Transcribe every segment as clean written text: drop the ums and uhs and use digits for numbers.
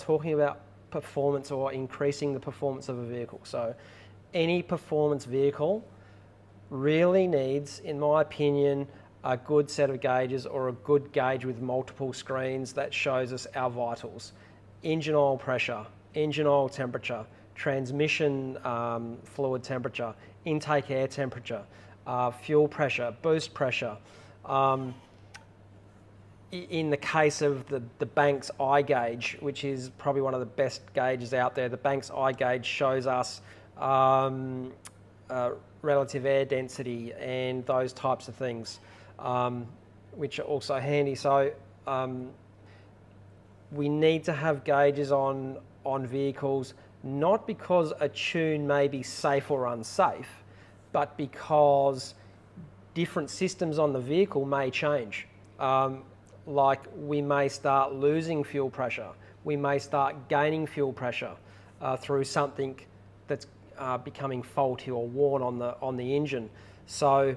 talking about performance or increasing the performance of a vehicle. So any performance vehicle really needs, in my opinion, a good set of gauges or a good gauge with multiple screens that shows us our vitals. Engine oil pressure, engine oil temperature, transmission fluid temperature, intake air temperature, fuel pressure, boost pressure. In the case of the Banks eye gauge, which is probably one of the best gauges out there, the Banks eye gauge shows us relative air density and those types of things, which are also handy. So we need to have gauges on vehicles, not because a tune may be safe or unsafe, but because different systems on the vehicle may change. Like we may start losing fuel pressure, we may start gaining fuel pressure through something that's becoming faulty or worn on the engine. So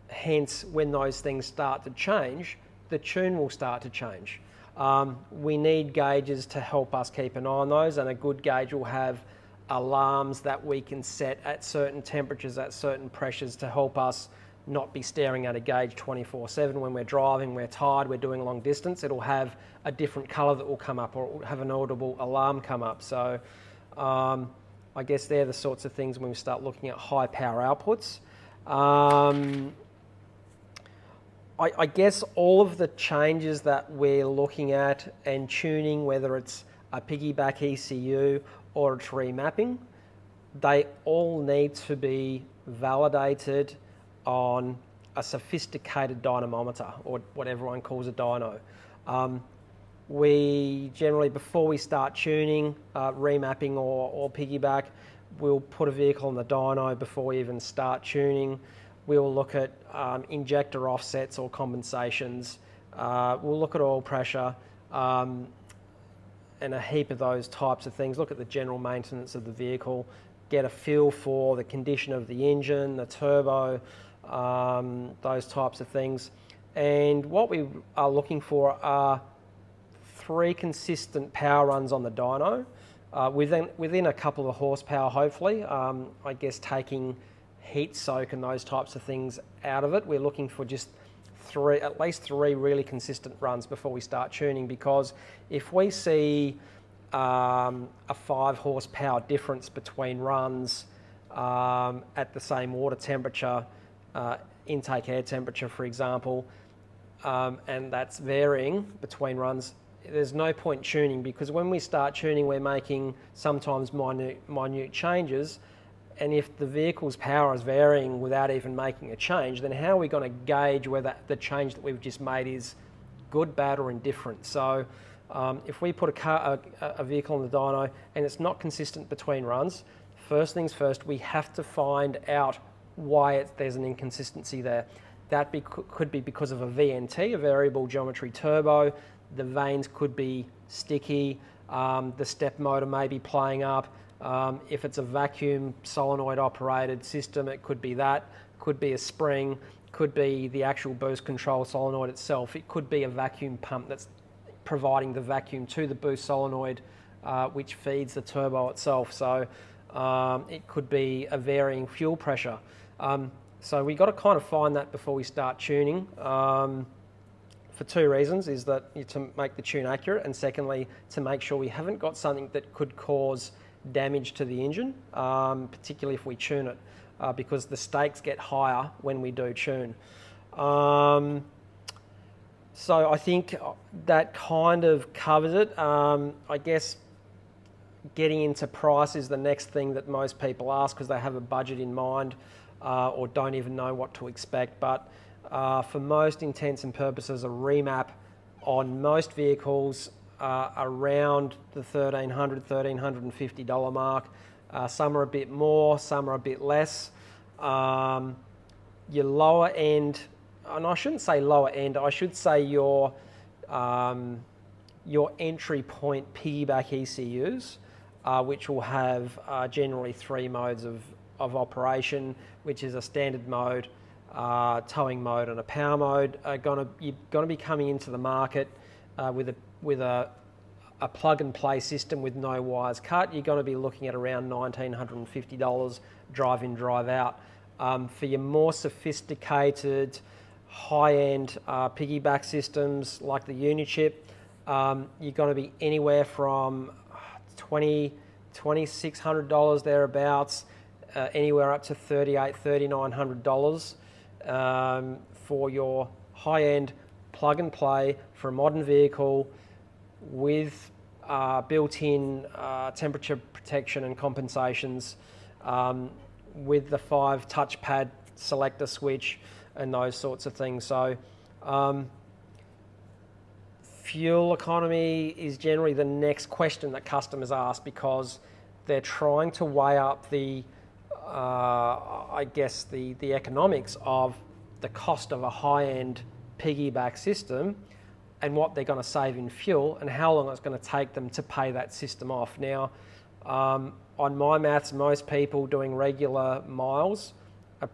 hence, when those things start to change, the tune will start to change. We need gauges to help us keep an eye on those, and a good gauge will have alarms that we can set at certain temperatures, at certain pressures, to help us not be staring at a gauge 24/7 when we're driving, we're tired, we're doing long distance. It'll have a different colour that will come up, or it will have an audible alarm come up. So I guess they're the sorts of things when we start looking at high power outputs. I guess all of the changes that we're looking at and tuning, whether it's a piggyback ECU or it's remapping, they all need to be validated on a sophisticated dynamometer, or what everyone calls a dyno. We generally, before we start tuning, remapping or piggyback, we'll put a vehicle on the dyno before we even start tuning. We'll look at injector offsets or compensations. We'll look at oil pressure and a heap of those types of things. Look at the general maintenance of the vehicle, get a feel for the condition of the engine, the turbo, those types of things. And what we are looking for are 3 consistent power runs on the dyno, within a couple of horsepower, hopefully. I guess taking heat soak and those types of things out of it, we're looking for just at least three really consistent runs before we start tuning, because if we see a 5 horsepower difference between runs at the same water temperature, intake air temperature, for example, and that's varying between runs, there's no point tuning, because when we start tuning, we're making sometimes minute changes. And if the vehicle's power is varying without even making a change, then how are we going to gauge whether the change that we've just made is good, bad, or indifferent? So if we put a vehicle on the dyno and it's not consistent between runs, first things first, we have to find out why there's an inconsistency there. That could be because of a VNT, a variable geometry turbo. The vanes could be sticky. The step motor may be playing up. If it's a vacuum solenoid operated system, it could be that, could be a spring, could be the actual boost control solenoid itself. It could be a vacuum pump that's providing the vacuum to the boost solenoid, which feeds the turbo itself. So it could be a varying fuel pressure. So we got to kind of find that before we start tuning. For 2 reasons, is that to make the tune accurate, and secondly, to make sure we haven't got something that could cause damage to the engine, particularly if we tune it, because the stakes get higher when we do tune. So I think that kind of covers it. I guess getting into price is the next thing that most people ask, because they have a budget in mind or don't even know what to expect. But for most intents and purposes, a remap on most vehicles around the $1,300, $1,350 mark. Some are a bit more, some are a bit less. Your lower end, and I shouldn't say lower end, I should say your entry point piggyback ECUs, which will have generally 3 modes of operation, which is a standard mode, towing mode, and a power mode. You're going to be coming into the market with a a plug-and-play system with no wires cut, you're going to be looking at around $1,950 drive-in, drive-out. For your more sophisticated, high-end piggyback systems like the Unichip, you're going to be anywhere from $2,600 thereabouts, anywhere up to $3,900 for your high-end plug-and-play for a modern vehicle with built-in temperature protection and compensations, with the 5 touchpad selector switch and those sorts of things. So fuel economy is generally the next question that customers ask, because they're trying to weigh up the the economics of the cost of a high-end piggyback system and what they're going to save in fuel and how long it's going to take them to pay that system off. Now, on my maths, most people doing regular miles are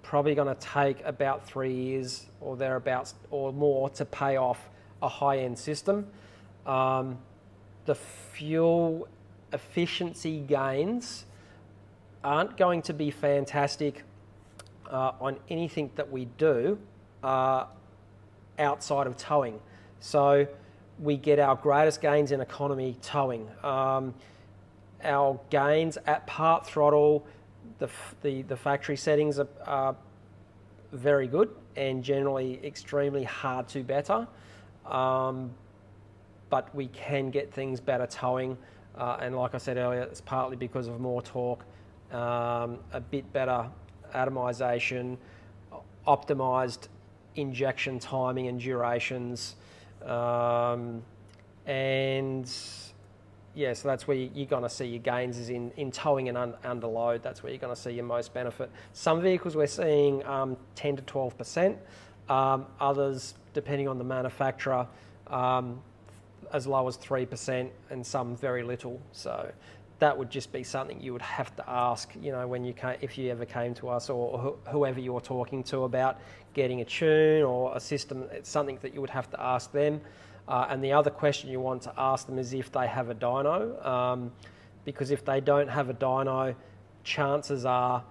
probably going to take about 3 years or thereabouts or more to pay off a high-end system. The fuel efficiency gains aren't going to be fantastic on anything that we do outside of towing. So we get our greatest gains in economy towing. Our gains at part throttle, the factory settings are very good and generally extremely hard to better. But we can get things better towing. And like I said earlier, it's partly because of more torque, a bit better atomization, optimized injection timing and durations, and yeah, so that's where you're going to see your gains is in towing and under load. That's where you're going to see your most benefit. Some vehicles we're seeing 10 to 12%, others, depending on the manufacturer, as low as 3%, and some very little. So that would just be something you would have to ask, when if you ever came to us, or whoever you're talking to about getting a tune or a system. It's something that you would have to ask them. And the other question you want to ask them is if they have a dyno, because if they don't have a dyno, chances are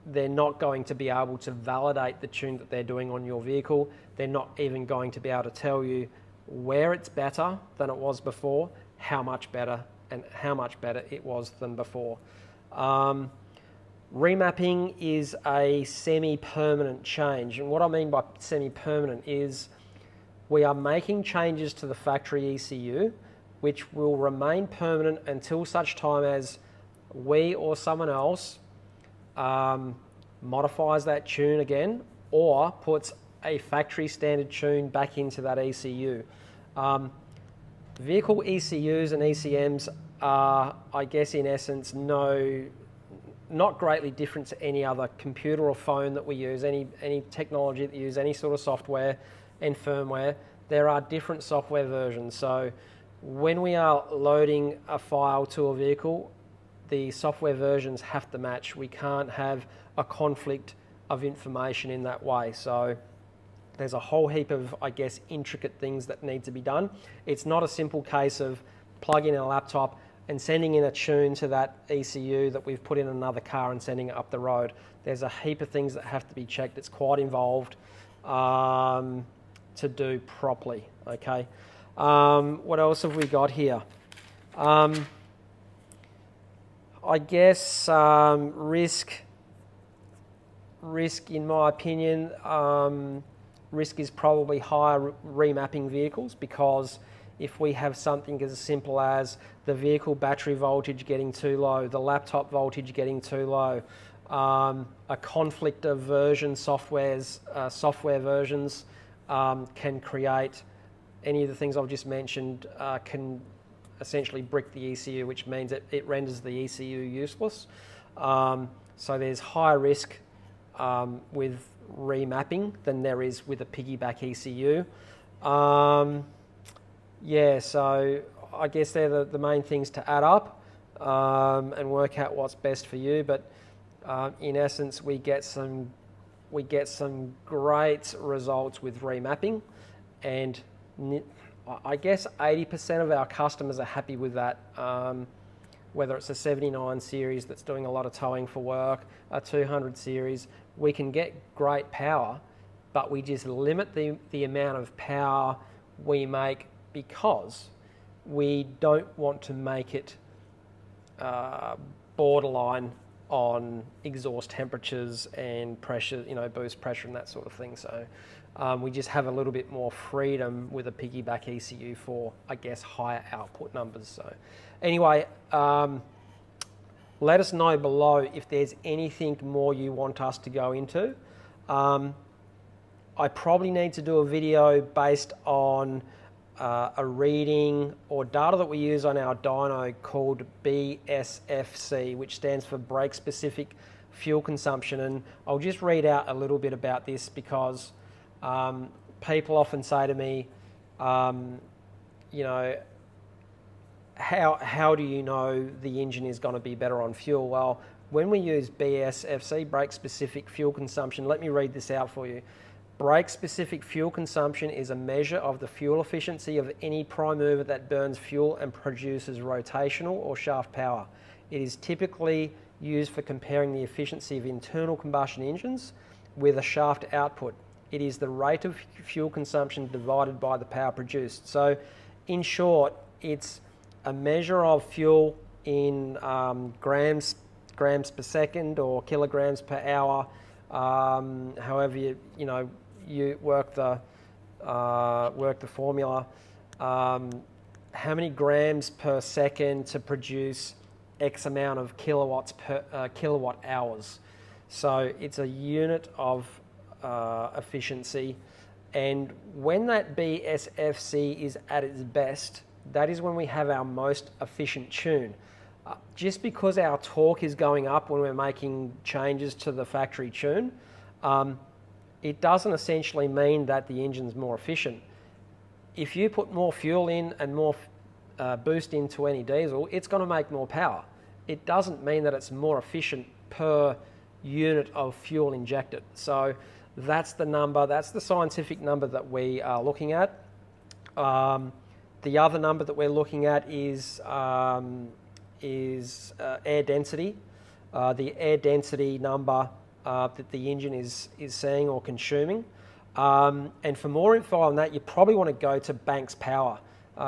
they're not going to be able to validate the tune that they're doing on your vehicle. They're not even going to be able to tell you where it's better than it was before, how much better it was than before. Remapping is a semi-permanent change, and what I mean by semi-permanent is we are making changes to the factory ECU which will remain permanent until such time as we or someone else modifies that tune again or puts a factory standard tune back into that ECU. Vehicle ECUs and ECMs are, I guess, in essence, not greatly different to any other computer or phone that we use, any technology that you use, any sort of software and firmware. There are different software versions. So when we are loading a file to a vehicle, the software versions have to match. We can't have a conflict of information in that way. So there's a whole heap of, I guess, intricate things that need to be done. It's not a simple case of plugging in a laptop and sending in a tune to that ECU that we've put in another car and sending it up the road. There's a heap of things that have to be checked. It's quite involved to do properly, okay? What else have we got here? I guess risk, in my opinion, risk is probably higher remapping vehicles, because if we have something as simple as the vehicle battery voltage getting too low, the laptop voltage getting too low, a conflict of software versions can create any of the things I've just mentioned, can essentially brick the ECU, which means it renders the ECU useless. So there's higher risk with remapping than there is with a piggyback ECU. Yeah, so I guess they're the main things to add up and work out what's best for you. But in essence, we get some great results with remapping, and I guess 80% of our customers are happy with that. Whether it's a 79 series that's doing a lot of towing for work, a 200 series, we can get great power, but we just limit the amount of power we make because we don't want to make it borderline on exhaust temperatures and pressure, boost pressure and that sort of thing. So we just have a little bit more freedom with a piggyback ECU for, I guess, higher output numbers. So anyway, let us know below if there's anything more you want us to go into. I probably need to do a video based on a reading or data that we use on our dyno called BSFC, which stands for brake specific fuel consumption. And I'll just read out a little bit about this because people often say to me, how do you know the engine is going to be better on fuel? Well, when we use BSFC, brake specific fuel consumption, let me read this out for you. Brake-specific fuel consumption is a measure of the fuel efficiency of any prime mover that burns fuel and produces rotational or shaft power. It is typically used for comparing the efficiency of internal combustion engines with a shaft output. It is the rate of fuel consumption divided by the power produced. So, in short, it's a measure of fuel in grams per second or kilograms per hour. However you work the formula, how many grams per second to produce X amount of kilowatts per kilowatt hours. So it's a unit of efficiency, and when that BSFC is at its best, that is when we have our most efficient tune. Just because our torque is going up when we're making changes to the factory tune, it doesn't essentially mean that the engine's more efficient. If you put more fuel in and more boost into any diesel, it's going to make more power. It doesn't mean that it's more efficient per unit of fuel injected. So that's the number, that's the scientific number that we are looking at. The other number that we're looking at is air density. The air density number that the engine is seeing or consuming. And for more info on that, you probably want to go to Banks Power.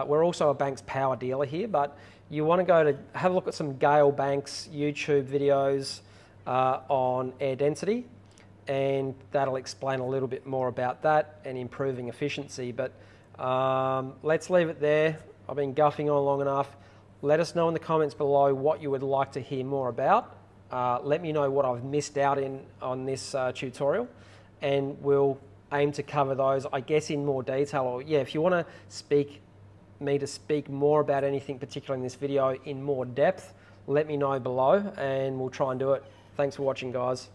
We're also a Banks Power dealer here, but you want to go to have a look at some Gale Banks YouTube videos on air density, and that'll explain a little bit more about that and improving efficiency. But let's leave it there. I've been guffing on long enough. Let us know in the comments below what you would like to hear more about. Let me know what I've missed out on this tutorial, and we'll aim to cover those, I guess, in more detail. Or yeah, if you want to speak more about anything particular in this video in more depth, let me know below and we'll try and do it. Thanks for watching, guys.